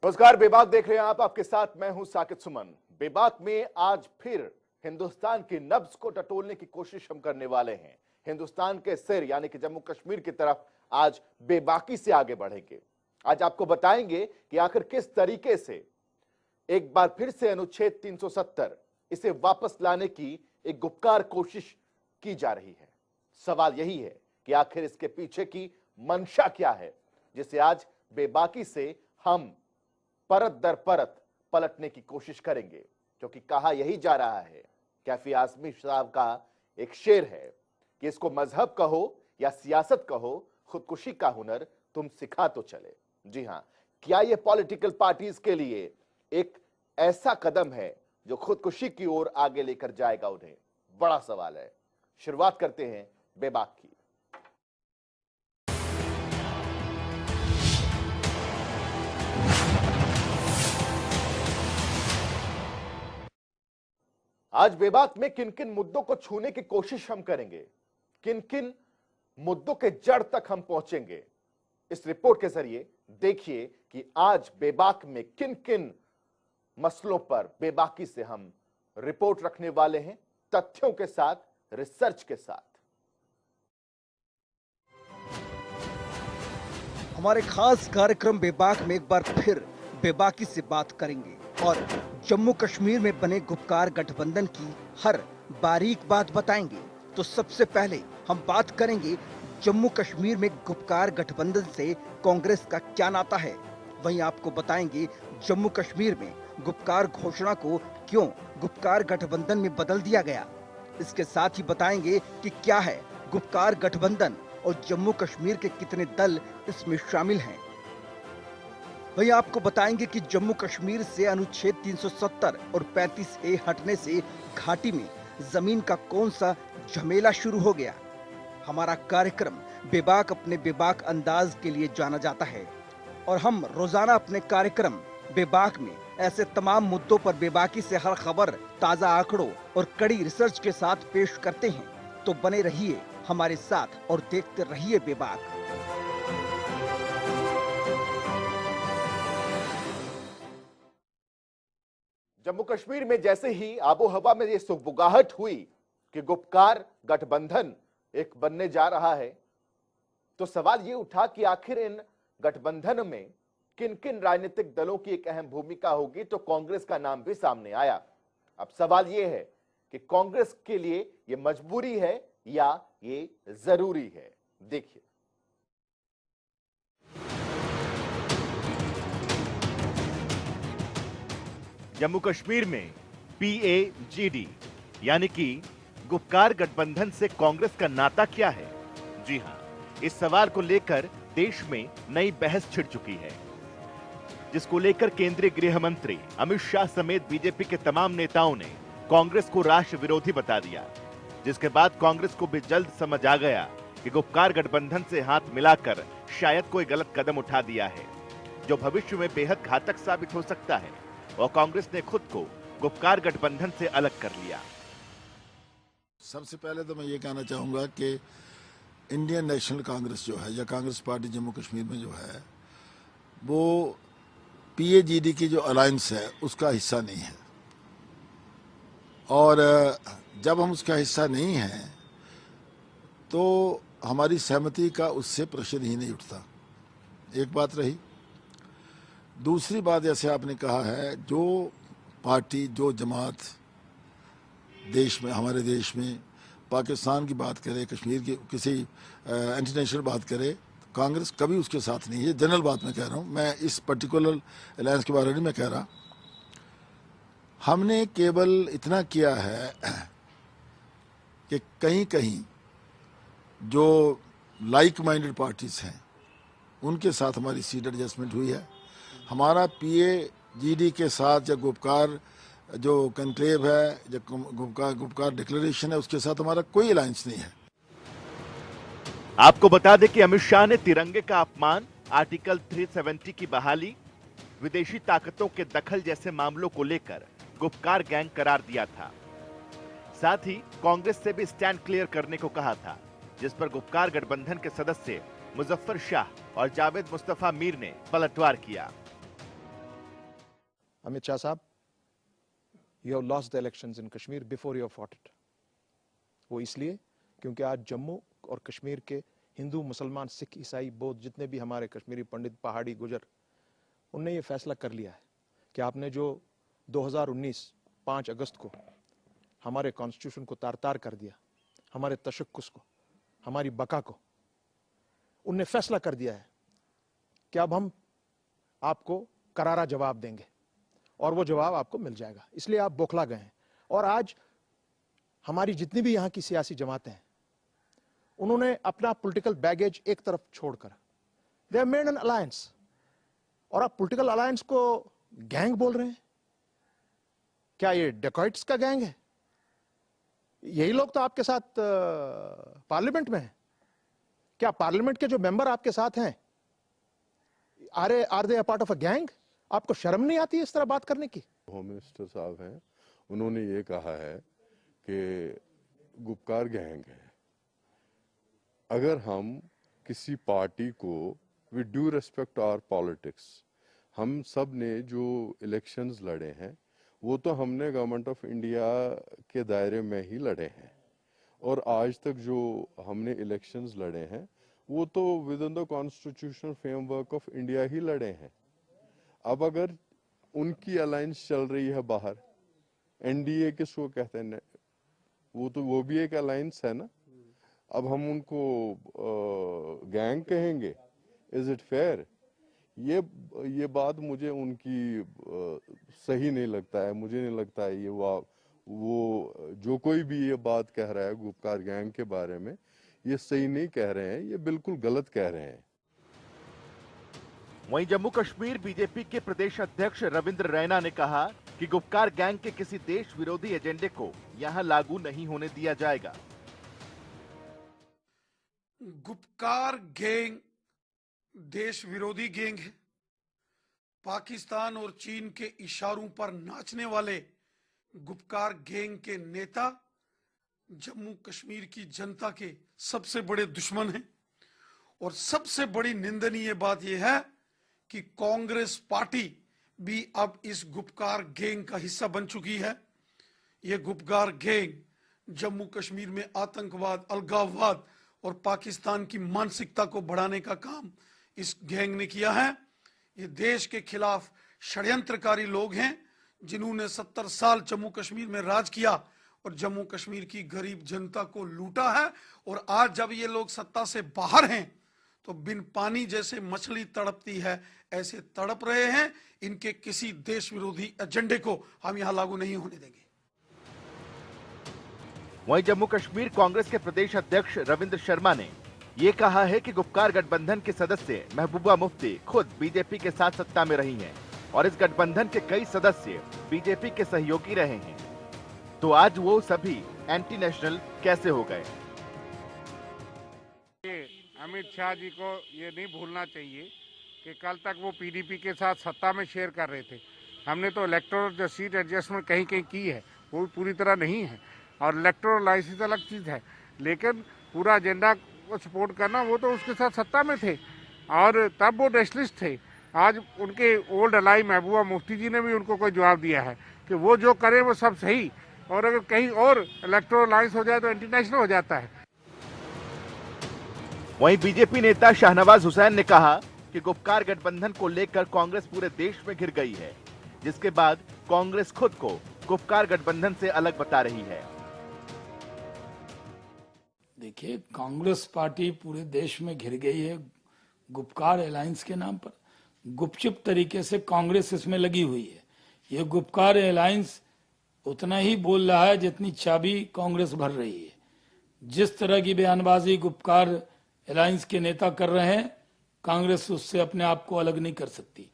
नमस्कार, बेबाक देख रहे हैं आप। आपके साथ मैं हूं साकिब सुमन। बेबाक में आज फिर हिंदुस्तान की नब्ज को टटोलने की कोशिश हम करने वाले हैं। हिंदुस्तान के सिर यानी कि जम्मू कश्मीर की तरफ आज बेबाकी से आगे बढ़ेंगे। आज आपको बताएंगे कि आखिर किस तरीके से एक बार फिर से अनुच्छेद 370 इसे वापस लाने की एक गुपकार कोशिश की जा रही है। सवाल यही है कि आखिर इसके पीछे की मंशा क्या है, जिसे आज बेबाकी से हम परत दर परत पलटने की कोशिश करेंगे। क्योंकि कहा यही जा रहा है, कैफी आजमी साहब का एक शेर है कि इसको मजहब कहो या सियासत कहो, खुदकुशी का हुनर तुम सिखा तो चले। जी हां, क्या यह पॉलिटिकल पार्टीज के लिए एक ऐसा कदम है जो खुदकुशी की ओर आगे लेकर जाएगा उन्हें? बड़ा सवाल है। शुरुआत करते हैं बेबाक की। आज बेबाक में किन किन मुद्दों को छूने की कोशिश हम करेंगे, किन किन मुद्दों के जड़ तक हम पहुंचेंगे, इस रिपोर्ट के जरिए देखिए कि आज बेबाक में किन किन मसलों पर बेबाकी से हम रिपोर्ट रखने वाले हैं, तथ्यों के साथ, रिसर्च के साथ। हमारे खास कार्यक्रम बेबाक में एक बार फिर बेबाकी से बात करेंगे और जम्मू कश्मीर में बने गुपकार गठबंधन की हर बारीक बात बताएंगे। तो सबसे पहले हम बात करेंगे जम्मू कश्मीर में गुपकार गठबंधन से कांग्रेस का क्या नाता है। वहीं आपको बताएंगे जम्मू कश्मीर में गुपकार घोषणा को क्यों गुपकार गठबंधन में बदल दिया गया। इसके साथ ही बताएंगे कि क्या है गुपकार गठबंधन और जम्मू कश्मीर के कितने दल इसमें शामिल हैं। वहीं आपको बताएंगे कि जम्मू कश्मीर से अनुच्छेद 370 और 35A हटने से घाटी में जमीन का कौन सा झमेला शुरू हो गया। हमारा कार्यक्रम बेबाक अपने बेबाक अंदाज के लिए जाना जाता है और हम रोजाना अपने कार्यक्रम बेबाक में ऐसे तमाम मुद्दों पर बेबाकी से हर खबर, ताजा आंकड़ों और कड़ी रिसर्च के साथ पेश करते हैं। तो बने रहिए हमारे साथ और देखते रहिए बेबाक। जम्मू कश्मीर में जैसे ही आबो हवा में ये सुगबुगाहट हुई कि गुपकार गठबंधन एक बनने जा रहा है, तो सवाल ये उठा कि आखिर इन गठबंधन में किन किन राजनीतिक दलों की एक अहम भूमिका होगी। तो कांग्रेस का नाम भी सामने आया। अब सवाल ये है कि कांग्रेस के लिए ये मजबूरी है या ये जरूरी है। देखिए, जम्मू कश्मीर में PAGD यानी कि गुपकार गठबंधन से कांग्रेस का नाता क्या है? जी हां, इस सवाल को लेकर देश में नई बहस छिड़ चुकी है, जिसको लेकर केंद्रीय गृह मंत्री अमित शाह समेत बीजेपी के तमाम नेताओं ने कांग्रेस को राष्ट्र विरोधी बता दिया। जिसके बाद कांग्रेस को भी जल्द समझ आ गया कि गुपकार गठबंधन से हाथ मिलाकर शायद कोई गलत कदम उठा दिया है, जो भविष्य में बेहद घातक साबित हो सकता है, और कांग्रेस ने खुद को गुपकार गठबंधन से अलग कर लिया। सबसे पहले तो मैं ये कहना चाहूंगा कि इंडियन नेशनल कांग्रेस जो है या कांग्रेस पार्टी जम्मू कश्मीर में जो है, वो PAGD की जो अलायंस है उसका हिस्सा नहीं है। और जब हम उसका हिस्सा नहीं हैं तो हमारी सहमति का उससे प्रश्न ही नहीं उठता। एक बात रही। दूसरी बात, जैसे आपने कहा है, जो पार्टी, जो जमात देश में, हमारे देश में पाकिस्तान की बात करे, कश्मीर की किसी इंटरनेशनल बात करे, कांग्रेस कभी उसके साथ नहीं है। जनरल बात मैं कह रहा हूँ, मैं इस पर्टिकुलर अलायंस के बारे में मैं कह रहा। हमने केवल इतना किया है कि कहीं कहीं जो लाइक माइंडेड पार्टीज हैं उनके साथ हमारी सीट एडजस्टमेंट हुई है। हमारा PAGD के साथ या गुपकार जो कनक्लेव है या गुपकार डिक्लेरेशन है उसके साथ हमारा कोई अलायंस नहीं है। आपको बता दें कि अमित शाह ने तिरंगे का अपमान, आर्टिकल 370 की बहाली, विदेशी ताकतों के दखल जैसे मामलों को लेकर गुपकार गैंग करार दिया था। साथ ही कांग्रेस से भी स्टैंड क्लियर करने को कहा था, जिस पर गुपकार गठबंधन के सदस्य मुजफ्फर शाह और जावेद मुस्तफा मीर ने पलटवार किया। Amit Shah साहब, you have lost the elections in Kashmir before you have fought it. वो इसलिए क्योंकि आज जम्मू और कश्मीर के हिंदू, मुसलमान, सिख, ईसाई, बौद्ध, जितने भी हमारे कश्मीरी पंडित, पहाड़ी, गुजर, उनने ये फैसला कर लिया है कि आपने जो 2019 5 अगस्त को हमारे कॉन्स्टिट्यूशन को तार-तार कर दिया, हमारे तशक्कुस को, हमारी बका को, उनने फैसला कर दिया है कि अब हम आपको करारा जवाब देंगे और वो जवाब आपको मिल जाएगा। इसलिए आप बौखला गए हैं। और आज हमारी जितनी भी यहाँ की सियासी जमातें हैं, उन्होंने अपना पॉलिटिकल बैगेज एक तरफ छोड़कर they have made an alliance, और आप पॉलिटिकल अलायंस को गैंग बोल रहे हैं। क्या ये डेकॉइट्स का गैंग है? यही लोग तो आपके साथ पार्लियामेंट में हैं। क्या पार्लियामेंट के जो मेंबर आपके साथ हैं, are they a part of a gang? आपको शर्म नहीं आती इस तरह बात करने की? होम मिनिस्टर साहब हैं, उन्होंने ये कहा है कि गुपकार गैंग है। अगर हम किसी पार्टी को, with due respect our politics, हम सब ने जो इलेक्शंस लड़े हैं वो तो हमने गवर्नमेंट ऑफ इंडिया के दायरे में ही लड़े हैं, और आज तक जो हमने इलेक्शंस लड़े हैं वो तो within the constitutional framework of India ही लड़े हैं। अब अगर उनकी अलायंस चल रही है बाहर, एनडीए किसको कहते हैं, वो भी एक अलायंस है ना। अब हम उनको गैंग कहेंगे? Is it fair? ये बात मुझे उनकी सही नहीं लगता है। मुझे नहीं लगता है ये वो जो कोई भी ये बात कह रहा है गुपकार गैंग के बारे में, ये सही नहीं कह रहे हैं, ये बिल्कुल गलत कह रहे हैं। वहीं जम्मू कश्मीर बीजेपी के प्रदेश अध्यक्ष रविंद्र रैना ने कहा कि गुपकार गैंग के किसी देश विरोधी एजेंडे को यहां लागू नहीं होने दिया जाएगा। गुपकार गैंग देश विरोधी गैंग है। पाकिस्तान और चीन के इशारों पर नाचने वाले गुपकार गैंग के नेता जम्मू कश्मीर की जनता के सबसे बड़े दुश्मन हैं। और सबसे बड़ी निंदनीय बात यह है कि कांग्रेस पार्टी भी अब इस गुपकार गैंग का हिस्सा बन चुकी है। यह गुपकार गैंग जम्मू कश्मीर में आतंकवाद, अलगाववाद और पाकिस्तान की मानसिकता को बढ़ाने का काम इस गैंग ने किया है। ये देश के खिलाफ षड्यंत्रकारी लोग हैं जिन्होंने 70 साल जम्मू कश्मीर में राज किया और जम्मू कश्मीर की गरीब जनता को लूटा है। और आज जब ये लोग सत्ता से बाहर हैं तो बिन पानी जैसे मछली तड़पती है ऐसे तड़प रहे हैं। इनके किसी देश विरोधी एजेंडे को हम यहां लागू नहीं होने देंगे। वहीं जम्मू कश्मीर कांग्रेस के प्रदेश अध्यक्ष रविंद्र शर्मा ने ये कहा है कि गुपकार गठबंधन के सदस्य महबूबा मुफ्ती खुद बीजेपी के साथ सत्ता में रही हैं और इस गठबंधन के कई सदस्य बीजेपी के सहयोगी रहे हैं, तो आज वो सभी एंटी नेशनल कैसे हो गए? अमित शाह जी को ये नहीं भूलना चाहिए कि कल तक वो पीडीपी के साथ सत्ता में शेयर कर रहे थे। हमने तो इलेक्टोरल जो सीट एडजस्टमेंट कहीं कहीं की है, वो भी पूरी तरह नहीं है, और इलेक्टोरल लाइसेंस अलग चीज़ है, लेकिन पूरा एजेंडा को सपोर्ट करना, वो तो उसके साथ सत्ता में थे और तब वो नेशनलिस्ट थे। आज उनके ओल्ड अलाई महबूबा मुफ्ती जी ने भी उनको कोई जवाब दिया है कि वो जो करे वो सब सही, और अगर कहीं और इलेक्टोरल लाइसेंस हो जाए तो इंटरनेशनल हो जाता है। वहीं बीजेपी नेता शाहनवाज हुसैन ने कहा कि गुपकार गठबंधन को लेकर कांग्रेस पूरे देश में घिर गई है, जिसके बाद कांग्रेस खुद को गुपकार गठबंधन से अलग बता रही है। देखिए, कांग्रेस पार्टी पूरे देश में घिर गई है गुपकार अलायंस के नाम पर। गुपचुप तरीके से कांग्रेस इसमें लगी हुई है। ये गुपकार अलायंस उतना ही बोल रहा है जितनी चाबी कांग्रेस भर रही है। जिस तरह की बयानबाजी गुपकार अलायंस के नेता कर रहे हैं, कांग्रेस उससे अपने आप को अलग नहीं कर सकती।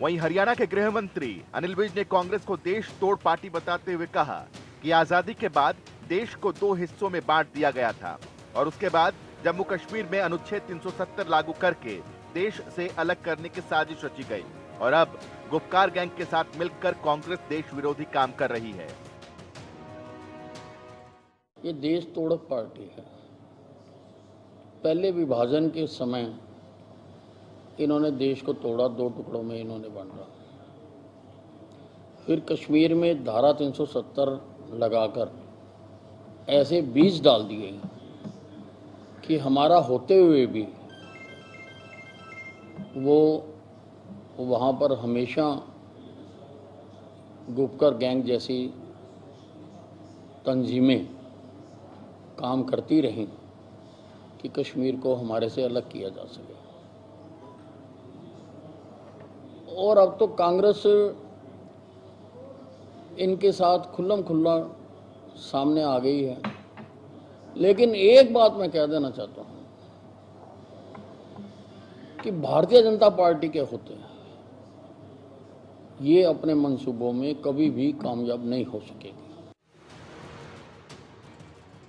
वहीं हरियाणा के गृह मंत्री अनिल विज ने कांग्रेस को देश तोड़ पार्टी बताते हुए कहा कि आजादी के बाद देश को 2 हिस्सों में बांट दिया गया था और उसके बाद जम्मू कश्मीर में अनुच्छेद 370 लागू करके देश से अलग करने की साजिश रची गई और अब गुपकार गैंग के साथ मिलकर कांग्रेस देश विरोधी काम कर रही है। ये देश तोड़क पार्टी है। पहले विभाजन के समय इन्होंने देश को तोड़ा, 2 टुकड़ों में इन्होंने बांटा। फिर कश्मीर में धारा 370 लगाकर ऐसे बीज डाल दिए कि हमारा होते हुए भी वो वहाँ पर हमेशा गुपकर गैंग जैसी तंजीमें काम करती रहीं कि कश्मीर को हमारे से अलग किया जा सके। और अब तो कांग्रेस इनके साथ खुल्लम खुल्ला सामने आ गई है। लेकिन एक बात मैं कह देना चाहता हूं कि भारतीय जनता पार्टी के होते ये अपने मंसूबों में कभी भी कामयाब नहीं हो सकेगी।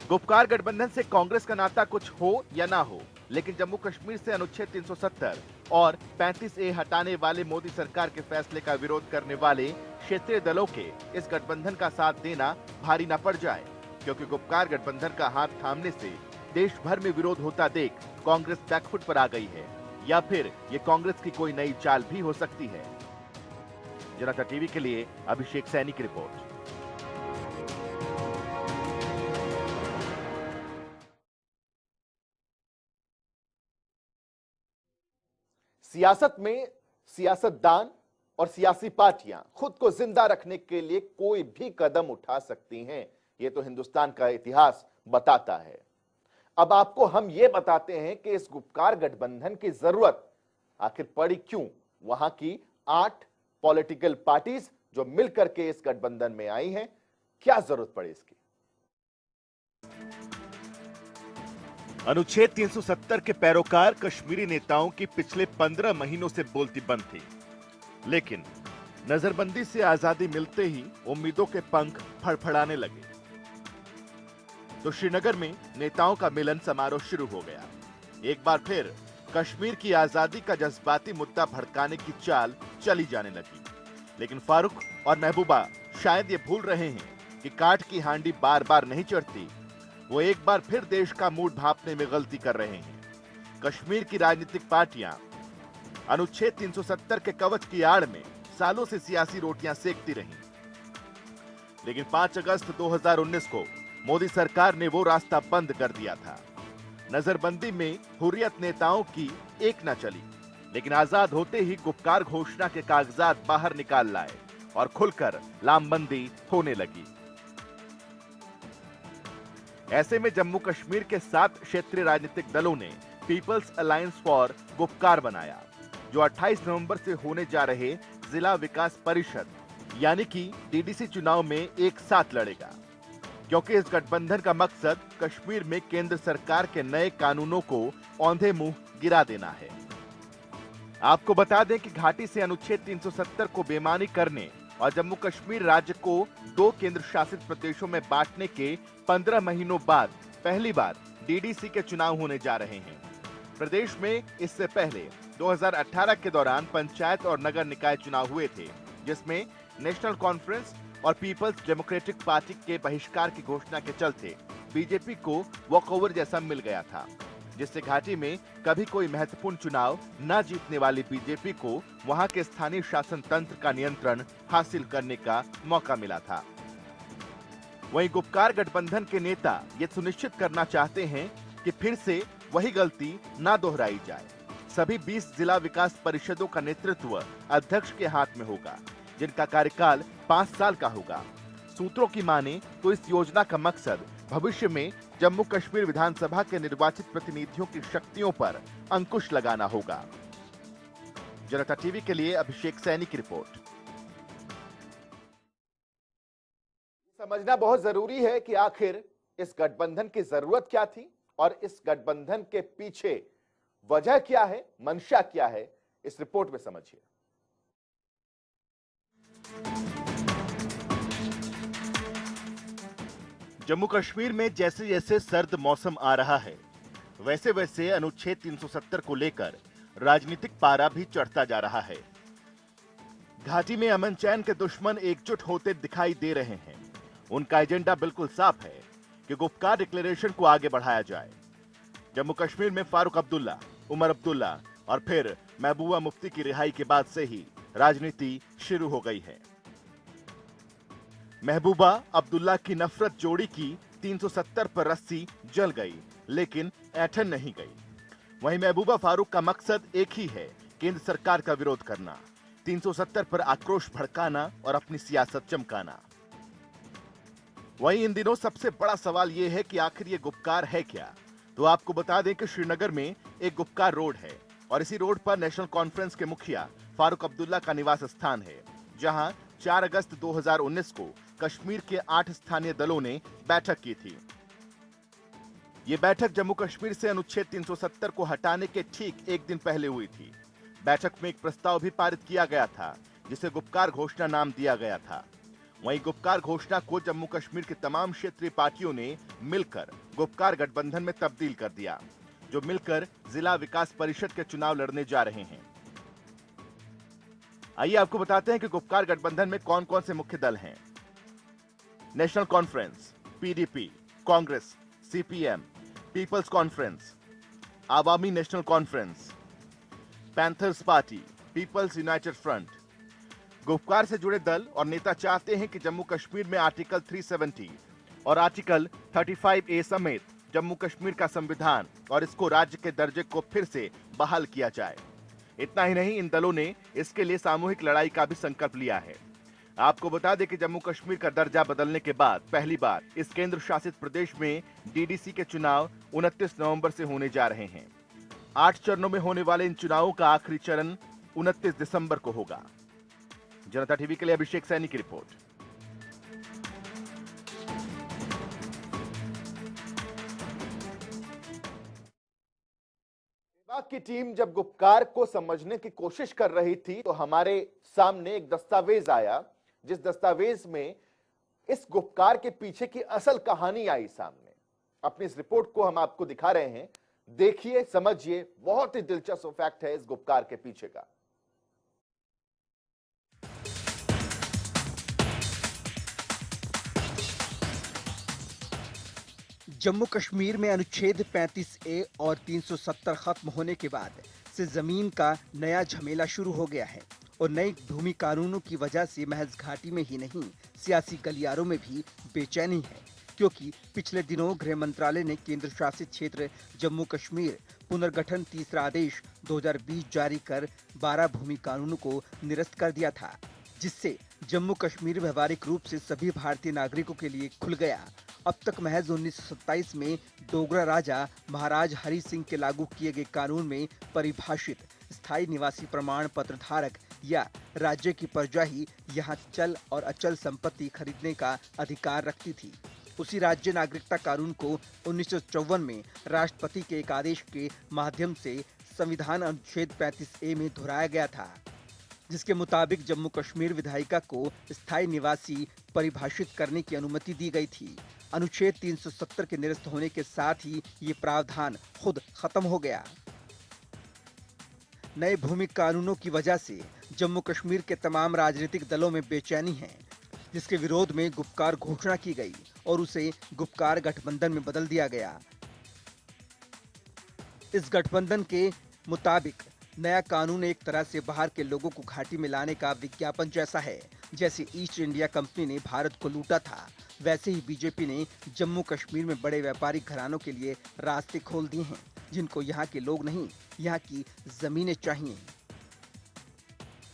गुपकार गठबंधन से कांग्रेस का नाता कुछ हो या ना हो, लेकिन जम्मू कश्मीर से अनुच्छेद 370 और 35A हटाने वाले मोदी सरकार के फैसले का विरोध करने वाले क्षेत्रीय दलों के इस गठबंधन का साथ देना भारी न पड़ जाए, क्योंकि गुपकार गठबंधन का हाथ थामने से देश भर में विरोध होता देख कांग्रेस बैकफुट पर आ गई है, या फिर ये कांग्रेस की कोई नई चाल भी हो सकती है। जनता टीवी के लिए अभिषेक सैनी की रिपोर्ट। सियासत में सियासतदान और सियासी पार्टियां खुद को जिंदा रखने के लिए कोई भी कदम उठा सकती हैं, यह तो हिंदुस्तान का इतिहास बताता है। अब आपको हम यह बताते हैं कि इस गुपकार गठबंधन की जरूरत आखिर पड़ी क्यों। वहां की 8 पॉलिटिकल पार्टीज जो मिलकर के इस गठबंधन में आई हैं, क्या जरूरत पड़ी इसकी। अनुच्छेद 370 के पैरोकार कश्मीरी नेताओं की पिछले 15 महीनों से बोलती बंद थी, लेकिन नजरबंदी से आजादी मिलते ही उम्मीदों के पंख फड़फड़ाने लगे। तो श्रीनगर में नेताओं का मिलन समारोह शुरू हो गया। एक बार फिर कश्मीर की आजादी का जज्बाती मुद्दा भड़काने की चाल चली जाने लगी। लेकिन फारूक और महबूबा शायद ये भूल रहे हैं कि काठ की हांडी बार बार नहीं चढ़ती। वो एक बार फिर देश का मूड भांपने में गलती कर रहे हैं। कश्मीर की राजनीतिक पार्टियां अनुच्छेद 370 के कवच की आड़ में सालों से सियासी रोटियां सेकती रहीं। लेकिन 5 अगस्त 2019 को मोदी सरकार ने वो रास्ता बंद कर दिया था। नजरबंदी में हुर्रियत नेताओं की एक न चली, लेकिन आजाद होते ही गुपकार घोषणा के कागजात बाहर निकाल लाए और खुलकर लामबंदी होने लगी। ऐसे में जम्मू कश्मीर के 7 क्षेत्रीय राजनीतिक दलों ने पीपल्स अलायंस फॉर गुपकार बनाया, जो 28 नवंबर से होने जा रहे जिला विकास परिषद यानी कि डीडीसी चुनाव में एक साथ लड़ेगा, क्योंकि इस गठबंधन का मकसद कश्मीर में केंद्र सरकार के नए कानूनों को औंधे मुंह गिरा देना है। आपको बता दें कि घाटी से अनुच्छेद 370 को बेमानी करने और जम्मू कश्मीर राज्य को 2 केंद्र शासित प्रदेशों में बांटने के 15 महीनों बाद पहली बार डीडीसी के चुनाव होने जा रहे हैं। प्रदेश में इससे पहले 2018 के दौरान पंचायत और नगर निकाय चुनाव हुए थे, जिसमें नेशनल कॉन्फ्रेंस और पीपल्स डेमोक्रेटिक पार्टी के बहिष्कार की घोषणा के चलते बीजेपी को वॉकओवर जैसा मिल गया था, जिससे घाटी में कभी कोई महत्वपूर्ण चुनाव न जीतने वाली बीजेपी को वहां के स्थानीय शासन तंत्र का नियंत्रण हासिल करने का मौका मिला था। वहीं गुपकार गठबंधन के नेता ये सुनिश्चित करना चाहते हैं कि फिर से वही गलती न दोहराई जाए। सभी 20 जिला विकास परिषदों का नेतृत्व अध्यक्ष के हाथ में होगा, जिनका कार्यकाल 5 साल का होगा। सूत्रों की माने तो इस योजना का मकसद भविष्य में जम्मू कश्मीर विधानसभा के निर्वाचित प्रतिनिधियों की शक्तियों पर अंकुश लगाना होगा। जनता टीवी के लिए अभिषेक सैनी की रिपोर्ट। समझना बहुत जरूरी है कि आखिर इस गठबंधन की जरूरत क्या थी और इस गठबंधन के पीछे वजह क्या है, मंशा क्या है, इस रिपोर्ट में समझिए। जम्मू कश्मीर में जैसे जैसे सर्द मौसम आ रहा है, वैसे वैसे अनुच्छेद 370 को लेकर राजनीतिक पारा भी चढ़ता जा रहा है। घाटी में अमन चैन के दुश्मन एकजुट होते दिखाई दे रहे हैं। उनका एजेंडा बिल्कुल साफ है कि गुपकार डिक्लेरेशन को आगे बढ़ाया जाए। जम्मू कश्मीर में फारूक अब्दुल्ला, उमर अब्दुल्ला, और फिर महबूबा मुफ्ती की रिहाई के बाद से ही राजनीति शुरू हो गई है। महबूबा अब्दुल्ला की नफरत जोड़ी की 370 पर रस्सी जल गई, लेकिन ऐंठन नहीं गई। वहीं महबूबा फारूक का मकसद एक ही है, केंद्र सरकार का विरोध करना, 370 पर आक्रोश भड़काना और अपनी सियासत चमकाना। वहीं इन दिनों सबसे बड़ा सवाल यह है कि आखिर ये गुपकार है क्या। तो आपको बता दें कि श्रीनगर में एक गुपकार रोड है और इसी रोड पर नेशनल कॉन्फ्रेंस के मुखिया फारूक अब्दुल्ला का निवास स्थान है, जहां 4 अगस्त 2019 को कश्मीर के 8 स्थानीय दलों ने बैठक की थी। ये बैठक जम्मू कश्मीर से अनुच्छेद 370 को हटाने के ठीक एक दिन पहले हुई थी। बैठक में एक प्रस्ताव भी पारित किया गया था, जिसे गुपकार घोषणा नाम दिया गया था। वहीं गुपकार घोषणा को जम्मू कश्मीर की तमाम क्षेत्रीय पार्टियों ने मिलकर गुपकार गठबंधन में तब्दील कर दिया, जो मिलकर जिला विकास परिषद के चुनाव लड़ने जा रहे हैं। आइए आपको बताते हैं कि गुपकार गठबंधन में कौन कौन से मुख्य दल हैं। National Conference, PDP, Congress, CPM, People's Conference, Awami National Conference, Panthers Party, People's United Front. Gupkar से जुड़े दल और नेता चाहते हैं कि जम्मू कश्मीर में आर्टिकल 370 और आर्टिकल 35A समेत जम्मू कश्मीर का संविधान और इसको राज्य के दर्जे को फिर से बहाल किया जाए। इतना ही नहीं, इन दलों ने इसके लिए सामूहिक लड़ाई का भी संकल्प लिया है। आपको बता दें कि जम्मू कश्मीर का दर्जा बदलने के बाद पहली बार इस केंद्र शासित प्रदेश में डीडीसी के चुनाव 29 नवंबर से होने जा रहे हैं। 8 चरणों में होने वाले इन चुनावों का आखिरी चरण 29 दिसंबर को होगा। जनता टीवी के लिए अभिषेक सैनी की रिपोर्ट। विभाग की टीम जब गुपकार को समझने की कोशिश कर रही थी तो हमारे सामने एक दस्तावेज आया, जिस दस्तावेज में इस गुपकार के पीछे की असल कहानी आई सामने। अपनी इस रिपोर्ट को हम आपको दिखा रहे हैं, देखिए, समझिए, बहुत ही दिलचस्प फैक्ट है इस गुपकार के पीछे का। जम्मू कश्मीर में अनुच्छेद 35A और 370 खत्म होने के बाद से जमीन का नया झमेला शुरू हो गया है और नए भूमि कानूनों की वजह से महज घाटी में ही नहीं, सियासी गलियारों में भी बेचैनी है, क्योंकि पिछले दिनों गृह मंत्रालय ने केंद्र शासित क्षेत्र जम्मू कश्मीर पुनर्गठन तीसरा आदेश 2020 जारी कर 12 भूमि कानूनों को निरस्त कर दिया था, जिससे जम्मू कश्मीर व्यवहारिक रूप से सभी भारतीय नागरिकों के लिए खुल गया। अब तक महज 1927 में डोगरा राजा महाराज हरि सिंह के लागू किए गए कानून में परिभाषित स्थायी निवासी प्रमाण पत्र धारक या राज्य की प्रजा ही यहाँ चल और अचल संपत्ति खरीदने का अधिकार रखती थी। उसी राज्य नागरिकता कानून को 1954 में राष्ट्रपति के एक आदेश के माध्यम से संविधान अनुच्छेद 35A में दोहराया गया था, जिसके मुताबिक जम्मू कश्मीर विधायिका को स्थायी निवासी परिभाषित करने की अनुमति दी गई थी। अनुच्छेद 370 के निरस्त होने के साथ ही ये प्रावधान खुद खत्म हो गया। नए भूमि कानूनों की वजह से जम्मू कश्मीर के तमाम राजनीतिक दलों में बेचैनी है, जिसके विरोध में गुपकार घोषणा की गई और उसे गुपकार गठबंधन में बदल दिया गया। इस गठबंधन के मुताबिक नया कानून एक तरह से बाहर के लोगों को घाटी में लाने का विज्ञापन जैसा है। जैसे ईस्ट इंडिया कंपनी ने भारत को लूटा था, वैसे ही बीजेपी ने जम्मू कश्मीर में बड़े व्यापारिक घरानों के लिए रास्ते खोल दिए हैं, जिनको यहाँ के लोग नहीं, यहाँ की जमीनें चाहिए।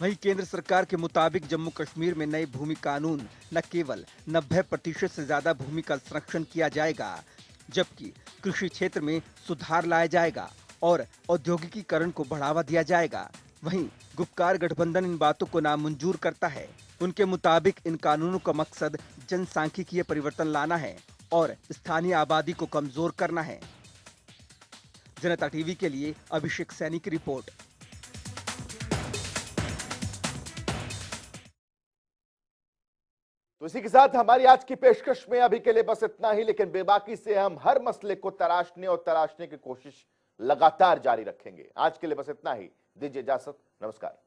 वहीं केंद्र सरकार के मुताबिक जम्मू कश्मीर में नए भूमि कानून न केवल 90% से ज्यादा भूमि का संरक्षण किया जाएगा, जबकि कृषि क्षेत्र में सुधार लाया जाएगा और औद्योगिकीकरण को बढ़ावा दिया जाएगा। वहीं गुपकार गठबंधन इन बातों को नामंजूर करता है। उनके मुताबिक इन कानूनों का मकसद जनसांख्यिकीय परिवर्तन लाना है और स्थानीय आबादी को कमजोर करना है। जनता टीवी के लिए अभिषेक सैनी की रिपोर्ट। तो इसी के साथ हमारी आज की पेशकश में अभी के लिए बस इतना ही, लेकिन बेबाकी से हम हर मसले को तराशने की कोशिश लगातार जारी रखेंगे। आज के लिए बस इतना ही, दीजिए इजाजत, नमस्कार।